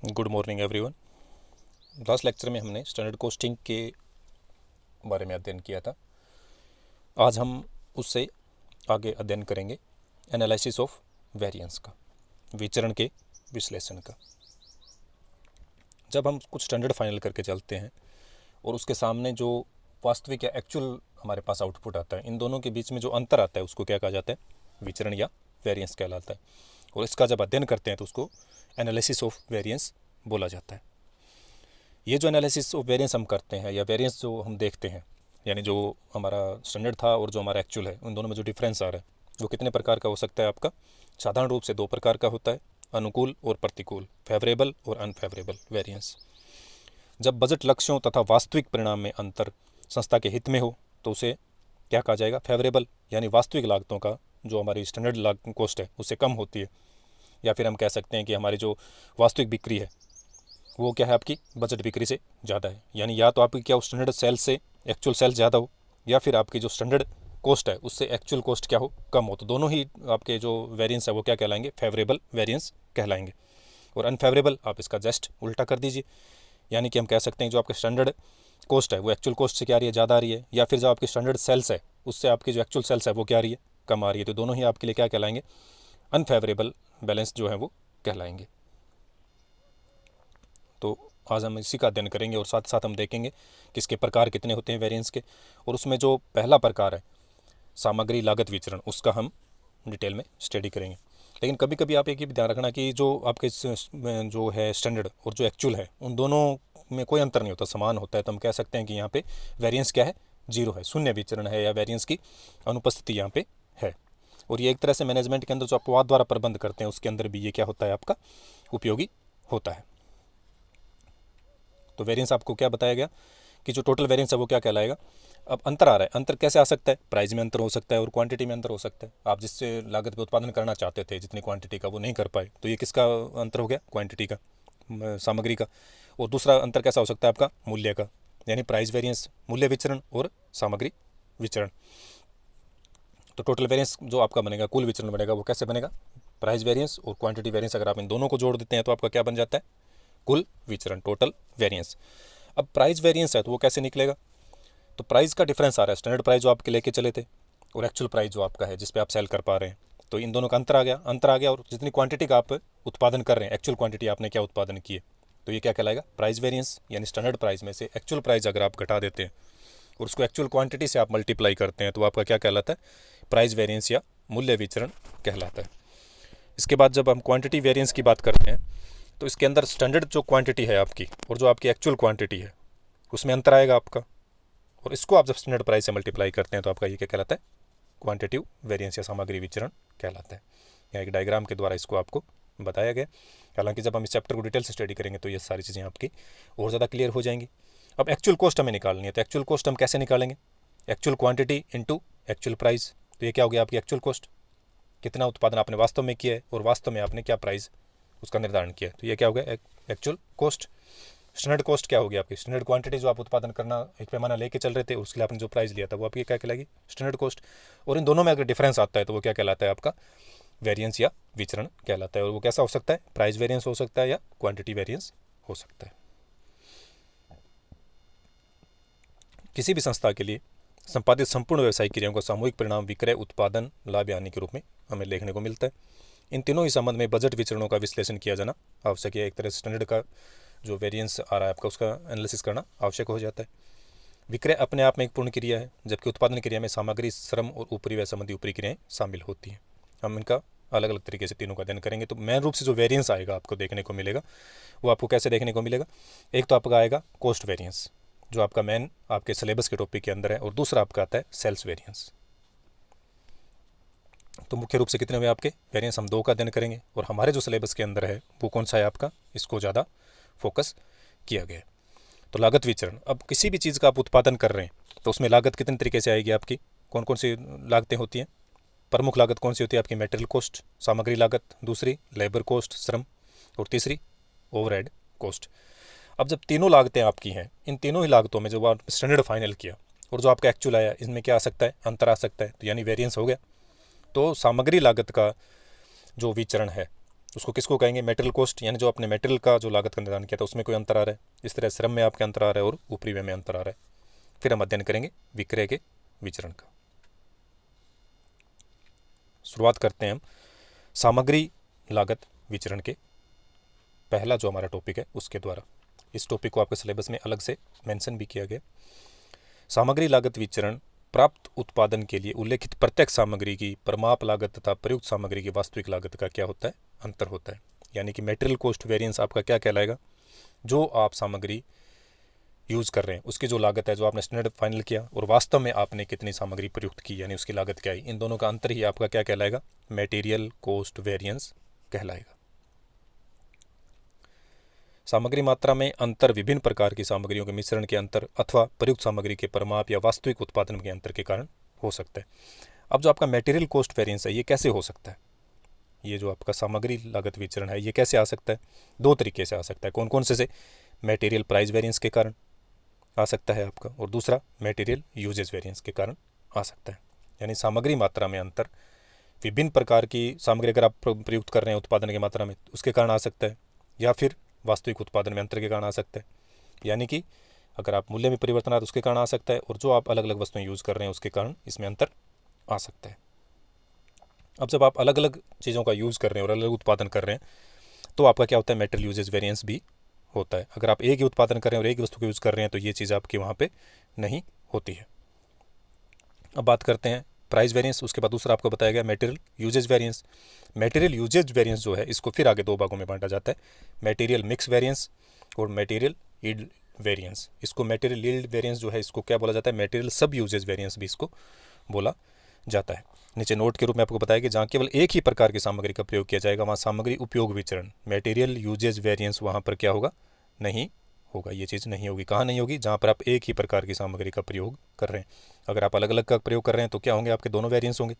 Good morning everyone. Last lecture में हमने standard costing के बारे में अध्ययन किया था। आज हम उससे आगे अध्ययन करेंगे एनालिसिस ऑफ वेरिएंस का, विचरण के विश्लेषण का। जब हम कुछ स्टैंडर्ड फाइनल करके चलते हैं और उसके सामने जो वास्तविक या एक्चुअल हमारे पास आउटपुट आता है, इन दोनों के बीच में जो अंतर आता है उसको क्या कहा जाता है? विचरण या वेरिएंस कहलाता है। और इसका जब अध्ययन करते हैं तो उसको एनालिसिस ऑफ वेरिएंस बोला जाता है। ये जो एनालिसिस ऑफ वेरिएंस हम करते हैं या वेरिएंस जो हम देखते हैं, यानी जो हमारा स्टैंडर्ड था और जो हमारा एक्चुअल है, उन दोनों में जो डिफरेंस आ रहा है वो कितने प्रकार का हो सकता है आपका? साधारण रूप से दो प्रकार का होता है, अनुकूल और प्रतिकूल, फेवरेबल और अनफेवरेबल वेरिएंस। जब बजट लक्ष्यों तथा वास्तविक परिणाम में अंतर संस्था के हित में हो तो उसे क्या कहा जाएगा? फेवरेबल, यानी वास्तविक लागतों का जो हमारी स्टैंडर्ड कॉस्ट है उससे कम होती है। या फिर हम कह सकते हैं कि हमारी जो वास्तविक बिक्री है वो क्या है? आपकी बजट बिक्री से ज़्यादा है। यानी या तो आपकी क्या स्टैंडर्ड सेल्स से एक्चुअल सेल्स ज़्यादा हो, या फिर आपकी जो स्टैंडर्ड कॉस्ट है उससे एक्चुअल कॉस्ट क्या हो? कम हो। तो दोनों ही आपके जो वेरिएंस है वो क्या कहलाएंगे? फेवरेबल वेरिएंस कहलाएंगे। और अनफेवरेबल आप इसका जस्ट उल्टा कर दीजिए, यानी कि हम कह सकते हैं जो आपके स्टैंडर्ड कॉस्ट है वो एक्चुअल कॉस्ट से क्या आ रही है? ज़्यादा आ रही है। या फिर जो आपकी स्टैंडर्ड सेल्स है उससे आपकी जो एक्चुअल सेल्स है वो क्या आ रही है? कम आ रही है। तो दोनों ही आपके लिए क्या कहलाएंगे? अनफेवरेबल बैलेंस जो है वो कहलाएंगे। तो आज हम इसी का अध्ययन करेंगे और साथ साथ हम देखेंगे कि इसके प्रकार कितने होते हैं वेरिएंस के। और उसमें जो पहला प्रकार है सामग्री लागत विचरण, उसका हम डिटेल में स्टडी करेंगे। लेकिन कभी कभी आप एक ही ध्यान रखना कि जो आपके जो है स्टैंडर्ड और जो एक्चुअल है उन दोनों में कोई अंतर नहीं होता, समान होता है। तो हम कह सकते हैं कि यहाँ पे वेरिएंस क्या है? जीरो है, शून्य विचरण है, या वेरिएंस की अनुपस्थिति यहाँ पे है। और ये एक तरह से मैनेजमेंट के अंदर जो अपवाद द्वारा प्रबंध करते हैं उसके अंदर भी ये क्या होता है? आपका उपयोगी होता है। तो वेरिएंस आपको क्या बताया गया कि जो टोटल वेरिएंस है वो क्या कहलाएगा? अब अंतर आ रहा है, अंतर कैसे आ सकता है? प्राइस में अंतर हो सकता है और क्वांटिटी में अंतर हो सकता है। आप जिससे लागत पे उत्पादन करना चाहते थे जितनी क्वांटिटी का, वो नहीं कर पाए, तो ये किसका अंतर हो गया? क्वांटिटी का, सामग्री का। और दूसरा अंतर कैसा हो सकता है आपका? मूल्य का, यानी प्राइस वेरिएंस, मूल्य विचरण और सामग्री विचरण। तो टोटल वेरिएंस जो आपका बनेगा, कुल विचरण बनेगा, वो कैसे बनेगा? प्राइस वेरिएंस और क्वांटिटी वेरिएंस अगर आप इन दोनों को जोड़ देते हैं तो आपका क्या बन जाता है? कुल विचरण, टोटल वेरिएंस। अब प्राइस वेरिएंस है तो वो कैसे निकलेगा? तो प्राइस का डिफरेंस आ रहा है, स्टैंडर्ड प्राइस जो आपके लेके चले थे और एक्चुअल प्राइस जो आपका है जिस पे आप सेल कर पा रहे हैं, तो इन दोनों का अंतर आ गया। अंतर आ गया और जितनी क्वांटिटी का आप उत्पादन कर रहे हैं, एक्चुअल क्वांटिटी आपने क्या उत्पादन की है, तो ये क्या कहलाएगा? Price variance. यानी स्टैंडर्ड प्राइस में से एक्चुअल प्राइस अगर आप घटा देते हैं और उसको एक्चुअल क्वांटिटी से आप मल्टीप्लाई करते हैं तो आपका क्या कहलाता है? प्राइस वेरिएंस या मूल्य विचरण कहलाता है। इसके बाद जब हम क्वांटिटी वेरिएंस की बात करते हैं तो इसके अंदर स्टैंडर्ड जो क्वांटिटी है आपकी और जो आपकी एक्चुअल क्वांटिटी है उसमें अंतर आएगा आपका, और इसको आप जब स्टैंडर्ड प्राइस से मल्टीप्लाई करते हैं तो आपका ये क्या कहलाता है? क्वांटिटिव वेरिएंस या सामग्री विचरण कहलाता है। यहाँ एक डायग्राम के द्वारा इसको आपको बताया गया। हालांकि जब हम इस चैप्टर को डिटेल से स्टडी करेंगे तो ये सारी चीज़ें आपकी और ज़्यादा क्लियर हो जाएंगी। अब एक्चुअल कॉस्ट हमें निकालनी है, तो एक्चुअल कॉस्ट हम कैसे निकालेंगे? Actual quantity into actual price. तो ये क्या हो गया? आपकी एक्चुअल कॉस्ट, कितना उत्पादन आपने वास्तव में किया है और वास्तव में आपने क्या प्राइस उसका निर्धारण किया है, तो ये क्या हो गया? Actual cost. स्टैंडर्ड कॉस्ट क्या होगी? आपकी स्टैंडर्ड क्वांटिटी जो आप उत्पादन करना एक पैमाना लेके चल रहे थे, उसके लिए आपने जो प्राइस लिया था वो आपकी क्या कहलाएगी? Standard cost. और इन दोनों में अगर डिफरेंस आता है तो वो क्या कहलाता है? आपका वेरिएंस या विचरण कहलाता है। और वो कैसा हो सकता है? प्राइस वेरिएंस हो सकता है या क्वांटिटी वेरिएंस हो सकता है। किसी भी संस्था के लिए संपादित संपूर्ण व्यवसायिक क्रियाओं का सामूहिक परिणाम विक्रय, उत्पादन, लाभ या हानि के रूप में हमें देखने को मिलता है। इन तीनों ही संबंध में बजट विचरणों का विश्लेषण किया जाना आवश्यक है। एक तरह से स्टैंडर्ड का जो वेरिएंस आ रहा है आपका, उसका एनालिसिस करना आवश्यक हो जाता है। विक्रय अपने आप में एक पूर्ण क्रिया है, जबकि उत्पादन क्रिया में सामग्री, श्रम और ऊपरी व संबंधी ऊपरी क्रियाएं शामिल होती हैं। हम इनका अलग अलग तरीके से तीनों का अध्ययन करेंगे। तो मेन रूप से जो वेरिएंस आएगा आपको देखने को मिलेगा वो आपको कैसे देखने को मिलेगा? एक तो आपका आएगा कॉस्ट वेरिएंस, जो आपका मेन आपके सिलेबस के टॉपिक के अंदर है, और दूसरा आपका आता है सेल्स वेरिएंस। तो मुख्य रूप से कितने हुए आपके वेरिएंस? हम दो का अध्ययन करेंगे, और हमारे जो सिलेबस के अंदर है वो कौन सा है आपका? इसको ज़्यादा फोकस किया गया है। तो लागत विचरण, अब किसी भी चीज़ का आप उत्पादन कर रहे हैं तो उसमें लागत कितने तरीके से आएगी आपकी? कौन कौन सी लागतें होती हैं? प्रमुख लागत कौन सी होती है आपकी? मेटेरियल कॉस्ट, सामग्री लागत, दूसरी लेबर कॉस्ट, श्रम, और तीसरी ओवरहेड कॉस्ट। अब जब तीनों लागतें आपकी हैं, इन तीनों ही लागतों में जो आप स्टैंडर्ड फाइनल किया और जो आपका एक्चुअल आया, इसमें क्या आ सकता है? अंतर आ सकता है, तो यानी वेरिएंस हो गया। तो सामग्री लागत का जो विचरण है उसको किसको कहेंगे, मेटेरियल कॉस्ट, यानी जो आपने मेटेरियल का जो लागत का निर्धारण किया था उसमें कोई अंतर आ रहा है, इस तरह श्रम में आपके अंतर आ रहा है और ऊपरी व्यय में अंतर आ रहा है। फिर हम अध्ययन करेंगे विक्रय के विचरण का। शुरुआत करते हैं हम सामग्री लागत विचरण के, पहला जो हमारा टॉपिक है उसके द्वारा। इस टॉपिक को आपके सिलेबस में अलग से मेंशन भी किया गया। सामग्री लागत विचरण प्राप्त उत्पादन के लिए उल्लेखित प्रत्येक सामग्री की परमाप लागत तथा प्रयुक्त सामग्री की वास्तविक लागत का क्या होता है, अंतर होता है। यानी कि मेटेरियल कॉस्ट वेरिएंस आपका क्या कहलाएगा, जो आप सामग्री यूज़ कर रहे हैं उसकी जो लागत है, जो आपने स्टैंडर्ड फाइनल किया और वास्तव में आपने कितनी सामग्री प्रयुक्त की, यानी उसकी लागत क्या है, इन दोनों का अंतर ही आपका क्या कहलाएगा, मेटेरियल कॉस्ट वेरिएंस कहलाएगा। सामग्री मात्रा में अंतर विभिन्न प्रकार की सामग्रियों के मिश्रण के अंतर अथवा प्रयुक्त सामग्री के परमाप या वास्तविक उत्पादन के अंतर के कारण हो सकता है। अब जो आपका मेटेरियल कॉस्ट वेरिएंस है ये कैसे हो सकता है, ये जो आपका सामग्री लागत विचरण है ये कैसे आ सकता है, दो तरीके से आ सकता है। कौन कौन से मेटेरियल प्राइस वेरिएंस के कारण आ सकता है आपका, और दूसरा मेटेरियल यूजेज वेरिएंस के कारण आ सकता है। यानी सामग्री मात्रा में अंतर विभिन्न प्रकार की सामग्री अगर आप प्रयुक्त कर रहे हैं उत्पादन की मात्रा में उसके कारण आ सकता है, या फिर वास्तविक उत्पादन में अंतर के कारण आ सकता है। यानी कि अगर आप मूल्य में परिवर्तन आ तो उसके कारण आ सकता है, और जो आप अलग अलग वस्तुएं यूज़ कर रहे हैं उसके कारण इसमें अंतर आ सकता है। अब जब आप अलग अलग चीज़ों का यूज़ कर रहे हैं और अलग अलग उत्पादन कर रहे हैं तो आपका क्या होता है, मेटेरियल यूजेज वेरिएंस भी होता है। अगर आप एक ही उत्पादन कर रहे हैं और एक ही वस्तु को यूज़ कर रहे हैं तो ये चीज़ आपकी वहाँ पे नहीं होती है। अब बात करते हैं प्राइस वेरिएंस, उसके बाद दूसरा आपको बताया गया material usages variance. Material usages variance जो है इसको फिर आगे दो भागों में बांटा जाता है, मेटेरियल मिक्स वेरिएंस और मेटेरियल यील्ड वेरिएंस। इसको मेटेरियल यील्ड वेरिएंस जो है इसको क्या बोला जाता है, मेटेरियल सब यूजेज वेरिएंस भी इसको बोला जाता है। नीचे नोट के रूप में आपको बताया कि जहाँ केवल एक ही प्रकार की सामग्री का प्रयोग किया जाएगा वहाँ सामग्री उपयोग विचरण मेटेरियल यूजेज वेरिएंस वहाँ पर क्या होगा, नहीं होगा, ये चीज़ नहीं होगी। कहाँ नहीं होगी, जहाँ पर आप एक ही प्रकार की सामग्री का प्रयोग कर रहे हैं। अगर आप अलग अलग का प्रयोग कर रहे हैं तो क्या होंगे, आपके दोनों वेरिएंस होंगे,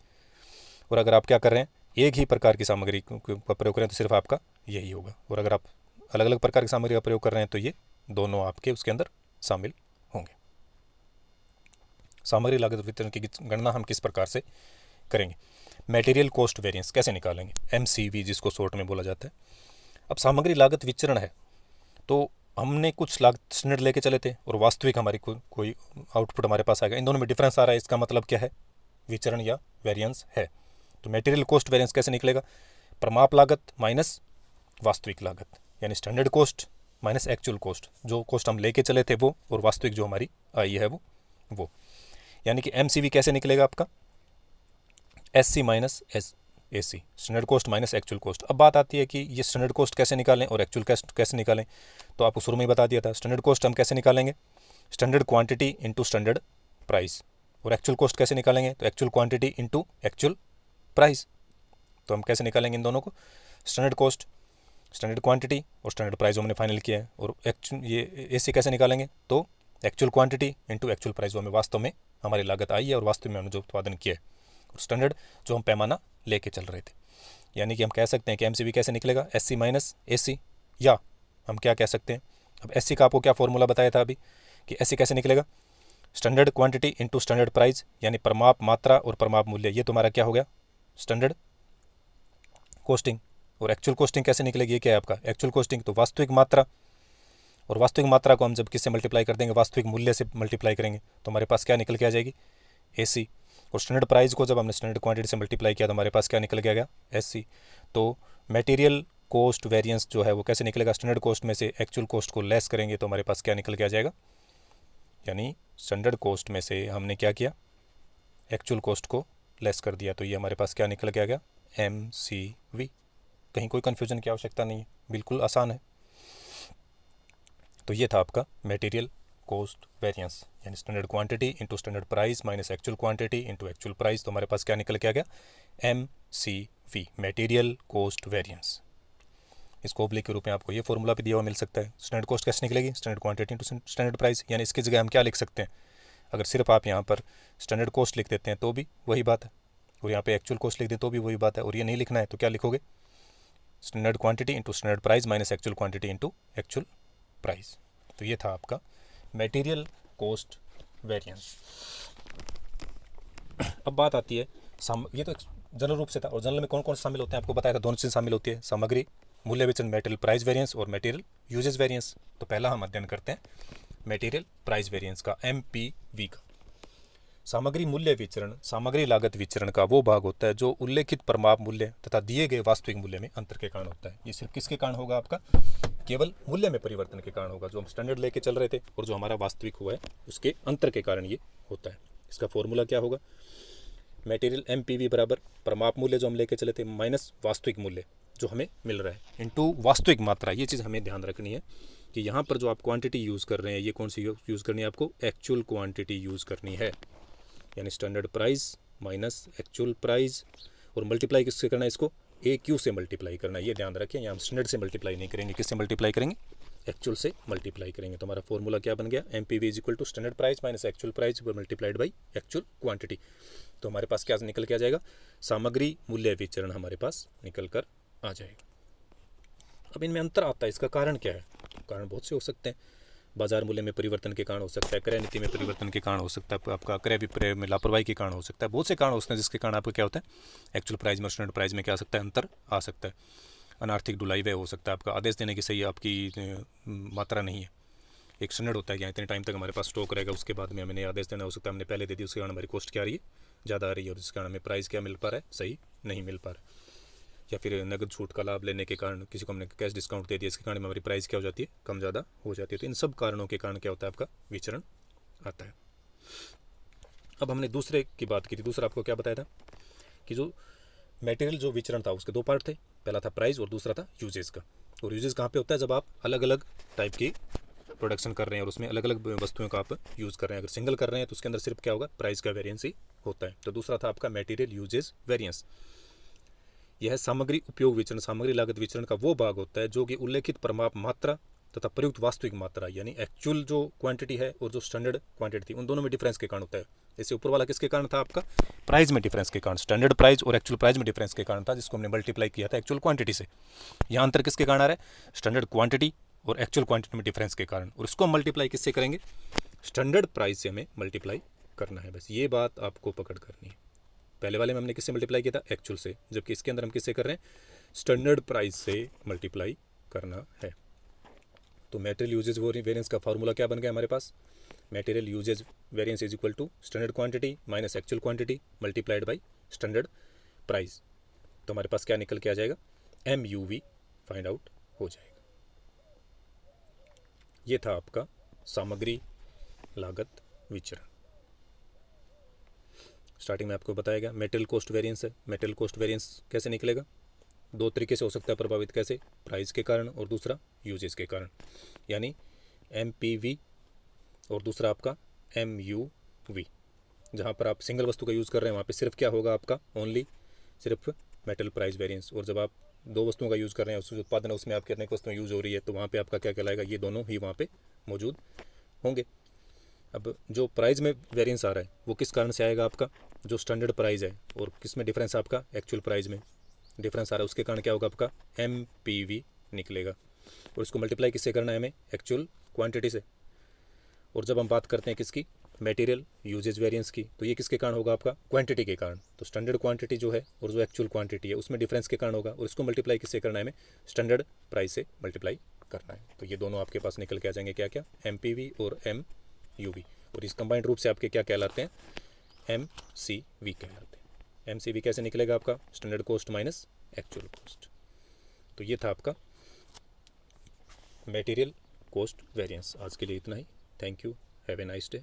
और अगर आप क्या कर रहे हैं एक ही प्रकार की सामग्री का प्रयोग कर रहे हैं तो सिर्फ आपका यही होगा, और अगर आप अलग अलग प्रकार की सामग्री का प्रयोग कर रहे हैं तो ये दोनों आपके उसके अंदर शामिल होंगे। सामग्री लागत वितरण की गणना हम किस प्रकार से करेंगे, मटेरियल कॉस्ट वेरिएंस कैसे निकालेंगे, MCV जिसको शॉर्ट में बोला जाता है। अब सामग्री लागत विचरण है तो हमने कुछ लागत स्टैंडर्ड लेके चले थे और वास्तविक हमारी कोई आउटपुट हमारे पास आएगा, इन दोनों में डिफरेंस आ रहा है, इसका मतलब क्या है, विचरण या वेरिएंस है। तो मटेरियल कॉस्ट वेरिएंस कैसे निकलेगा, प्रमाप लागत माइनस वास्तविक लागत, यानी standard cost minus actual cost, जो कॉस्ट हम लेके चले थे वो और वास्तविक जो हमारी आई है वो। यानी कि MCV कैसे निकलेगा आपका, SC minus AC, standard cost minus actual cost. अब बात आती है कि ये स्टैंडर्ड कॉस्ट कैसे निकालें और एक्चुअल कॉस्ट कैसे निकालें, तो आपको शुरू में ही बता दिया था। स्टैंडर्ड कॉस्ट हम कैसे निकालेंगे, standard quantity into standard price, और एक्चुअल कॉस्ट कैसे निकालेंगे, तो actual quantity into actual price. तो हम कैसे निकालेंगे इन दोनों को, स्टैंडर्ड कॉस्ट स्टैंडर्ड क्वांटिटी और स्टैंडर्ड प्राइस जो हमने फाइनल किया है, और ये AC कैसे निकालेंगे, तो actual quantity into actual price जो हमें वास्तव में हमारी लागत आई है और वास्तव में हमने जो उत्पादन किया है, और स्टैंडर्ड जो हम पैमाना लेके चल रहे थे। यानी कि हम कह सकते हैं कि MCV कैसे निकलेगा, SC माइनस AC, या हम क्या कह सकते हैं, अब SC का आपको क्या फॉर्मूला बताया था अभी कि SC कैसे निकलेगा, standard quantity into standard price, यानी परमाप मात्रा और परमाप मूल्य, ये तुम्हारा क्या हो गया, स्टैंडर्ड कॉस्टिंग। और एक्चुअल कॉस्टिंग कैसे निकलेगी, ये क्या है आपका एक्चुअल कॉस्टिंग, तो वास्तविक मात्रा, और वास्तविक मात्रा को हम जब किससे मल्टीप्लाई कर देंगे, वास्तविक मूल्य से मल्टीप्लाई करेंगे तो हमारे पास क्या निकल के आ जाएगी, AC। और स्टैंडर्ड प्राइस को जब हमने स्टैंडर्ड क्वांटिटी से मल्टीप्लाई किया तो हमारे पास क्या निकल के आ गया, SC। तो मटेरियल कॉस्ट वेरिएंस जो है वो कैसे निकलेगा, स्टैंडर्ड कॉस्ट में से एक्चुअल कॉस्ट को लेस करेंगे तो हमारे पास क्या निकल के आ जाएगा, यानी स्टैंडर्ड कॉस्ट में से हमने क्या किया, एक्चुअल कॉस्ट को लेस कर दिया, तो ये हमारे पास क्या निकल के आ गया, MCV। कहीं कोई कन्फ्यूजन की आवश्यकता नहीं है, बिल्कुल आसान है। तो ये था आपका मटेरियल कॉस्ट वेरिएंस, यानी standard quantity into standard price minus actual quantity into actual price, तो हमारे पास क्या निकल के आ गया, MCV, मटेरियल कॉस्ट वेरिएंस। इसको ओब्लिक के रूप में आपको ये फॉर्मूला भी दिया हुआ मिल सकता है। स्टैंडर्ड कॉस्ट कैसे निकलेगी, standard quantity into standard price, यानी इसकी जगह हम क्या लिख सकते हैं, अगर सिर्फ आप यहाँ पर स्टैंडर्ड कॉस्ट लिख देते हैं तो भी वही बात है, और यहाँ पे एक्चुअल कॉस्ट लिख दें तो भी वही बात है, और ये नहीं लिखना है तो क्या लिखोगे, standard quantity into standard price minus actual quantity into actual price. तो ये था आपका मटेरियल कॉस्ट वेरिएंस। अब बात आती है ये तो जनरल रूप से था। और जनरल में कौन कौन से शामिल होते हैं आपको बताया था, दोनों चीज़ शामिल होती है, सामग्री मूल्य विचरण मटेरियल प्राइस वेरिएंस और मटेरियल यूजेज वेरिएंस। तो पहला हम अध्ययन करते हैं मटेरियल प्राइस वेरिएंस का, MPV का। सामग्री मूल्य विचरण सामग्री लागत विचरण का वो भाग होता है जो उल्लेखित परमाप मूल्य तथा दिए गए वास्तविक मूल्य में अंतर के कारण होता है। ये सिर्फ किसके कारण होगा आपका, केवल मूल्य में परिवर्तन के कारण होगा, जो हम स्टैंडर्ड लेके चल रहे थे और जो हमारा वास्तविक हुआ है उसके अंतर के कारण ये होता है। इसका फॉर्मूला क्या होगा, मटेरियल MPV बराबर परमाप मूल्य जो हम लेके चले थे माइनस वास्तविक मूल्य जो हमें मिल रहा है इनटू वास्तविक मात्रा। ये चीज़ हमें ध्यान रखनी है कि यहाँ पर जो आप क्वांटिटी यूज़ कर रहे हैं ये कौन सी यूज़ करनी है, आपको एक्चुअल क्वांटिटी यूज़ करनी है, यानी standard price minus actual price, और मल्टीप्लाई किससे करना है, इसको AQ से मल्टीप्लाई करना है। ये ध्यान रखें, यहाँ हम स्टैंडर्ड से मल्टीप्लाई नहीं करेंगे, किससे मल्टीप्लाई करेंगे, एक्चुअल से मल्टीप्लाई करेंगे। तो हमारा फॉर्मूला क्या बन गया, MPV is equal to standard price minus actual price multiplied by actual quantity. तो हमारे पास क्या निकल के आ जाएगा, सामग्री मूल्य विचरण हमारे पास निकल कर आ जाएगा। अब इनमें अंतर आता है, इसका कारण क्या है, कारण बहुत से हो सकते हैं। बाजार मूल्य में परिवर्तन के कारण हो सकता है, क्रय नीति में परिवर्तन के कारण हो सकता है, आपका क्रय विक्रय में लापरवाही के कारण हो सकता है, बहुत से कारण हो सकते हैं जिसके कारण आपको क्या होता है, एक्चुअल प्राइस में स्टैंडर्ड प्राइस में क्या आ सकता है, अंतर आ सकता है। अनार्थिक ढुलाई व्यय हो सकता है, आपका आदेश देने की सही आपकी मात्रा नहीं है। एक स्टैंडर्ड होता है कि इतने टाइम तक हमारे पास स्टॉक रहेगा, उसके बाद में हमें आदेश देना हो सकता है, हमने पहले दे दी, उसके कारण हमारी कॉस्ट क्या आ रही है, ज़्यादा आ रही है, और जिसके कारण हमें प्राइस क्या मिल पा रहा है, सही नहीं मिल पा रहा है। या फिर नगद छूट का लाभ लेने के कारण किसी को हमने कैश डिस्काउंट दे दिया, इसके कारण हमारी प्राइस क्या हो जाती है, कम ज़्यादा हो जाती है। तो इन सब कारणों के कारण क्या होता है, आपका विचरण आता है। अब हमने दूसरे की बात की थी, दूसरा आपको क्या बताया था कि जो मटेरियल जो विचरण था उसके दो पार्ट थे, पहला था प्राइस और दूसरा था यूजेज का। और यूजेज कहाँ पे होता है, जब आप अलग अलग टाइप की प्रोडक्शन कर रहे हैं और उसमें अलग अलग वस्तुओं का आप यूज़ कर रहे हैं। अगर सिंगल कर रहे हैं तो उसके अंदर सिर्फ क्या होगा, प्राइस का वेरिएंस ही होता है। तो दूसरा था आपका मटेरियल यूजेज वेरिएंस। यह सामग्री उपयोग विचरण सामग्री लागत विचरण का वो भाग होता है जो कि उल्लेखित परमाप मात्रा तथा प्रयुक्त वास्तविक मात्रा, यानी एक्चुअल जो क्वांटिटी है और जो स्टैंडर्ड क्वांटिटी थी, उन दोनों में डिफरेंस के कारण होता है। जैसे ऊपर वाला किसके कारण था, आपका प्राइस में डिफरेंस के कारण, स्टैंडर्ड प्राइस और एक्चुअल प्राइस में डिफरेंस के कारण था, जिसको हमने मल्टीप्लाई किया था एक्चुअल क्वांटिटी से। यहाँ अंतर किसके कारण आ रहा है, स्टैंडर्ड क्वांटिटी और एक्चुअल क्वांटिटी में डिफरेंस के कारण, और इसको मल्टीप्लाई किससे करेंगे, स्टैंडर्ड प्राइस से हमें मल्टीप्लाई करना है। बस ये बात आपको पकड़ करनी है। पहले वाले में हमने किससे मल्टीप्लाई किया था, एक्चुअल से, जबकि इसके अंदर हम किससे कर रहे हैं, स्टैंडर्ड प्राइस से मल्टीप्लाई करना है। तो मटेरियल यूजेज वेरिएंस का फार्मूला क्या बन गया हमारे पास, material usage variance is equal to standard quantity minus actual quantity multiplied by standard price. तो हमारे पास क्या निकल के आ जाएगा, MUV फाइंड आउट हो जाएगा। ये था आपका सामग्री लागत विचरण। स्टार्टिंग में आपको बताया गया मटेरियल कॉस्ट वेरिएंस है। मटेरियल कॉस्ट वेरिएंस कैसे निकलेगा, दो तरीके से हो सकता है प्रभावित, कैसे, प्राइस के कारण और दूसरा यूजेस के कारण, यानी MPV और दूसरा आपका MUV। जहाँ पर आप सिंगल वस्तु का यूज़ कर रहे हैं वहाँ पे सिर्फ क्या होगा, आपका ओनली सिर्फ मटेरियल प्राइस वेरिएंस, और जब आप दो वस्तुओं का यूज़ कर रहे हैं, उसमें उत्पादन है, उसमें आपकी अनेक वस्तुएं यूज़ हो रही है, तो वहाँ पे आपका क्या कहलाएगा, ये दोनों ही वहाँ पे मौजूद होंगे। अब जो प्राइस में वेरिएंस आ रहा है वो किस कारण से आएगा, आपका जो स्टैंडर्ड प्राइस है और किस में डिफरेंस, आपका एक्चुअल प्राइस में डिफरेंस आ रहा है, उसके कारण क्या होगा, आपका MPV निकलेगा। और इसको मल्टीप्लाई किससे करना है हमें, एक्चुअल क्वांटिटी से। और जब हम बात करते हैं किसकी, मटेरियल यूजेज वेरिएंस की, तो ये किसके कारण होगा, आपका क्वांटिटी के कारण। तो स्टैंडर्ड क्वांटिटी जो है और जो एक्चुअल क्वांटिटी है उसमें डिफरेंस के कारण होगा, और इसको मल्टीप्लाई किससे करना है हमें, स्टैंडर्ड प्राइस से मल्टीप्लाई करना है। तो ये दोनों आपके पास निकल के आ जाएंगे, क्या क्या, MPV और MUV। और इस कंबाइंड रूप से आपके क्या कहलाते हैं, MCV कहलाते हैं। MCV कैसे निकलेगा, आपका standard cost minus actual cost. तो ये था आपका मटेरियल कॉस्ट वेरिएंस। आज के लिए इतना ही। Thank you, have a nice day.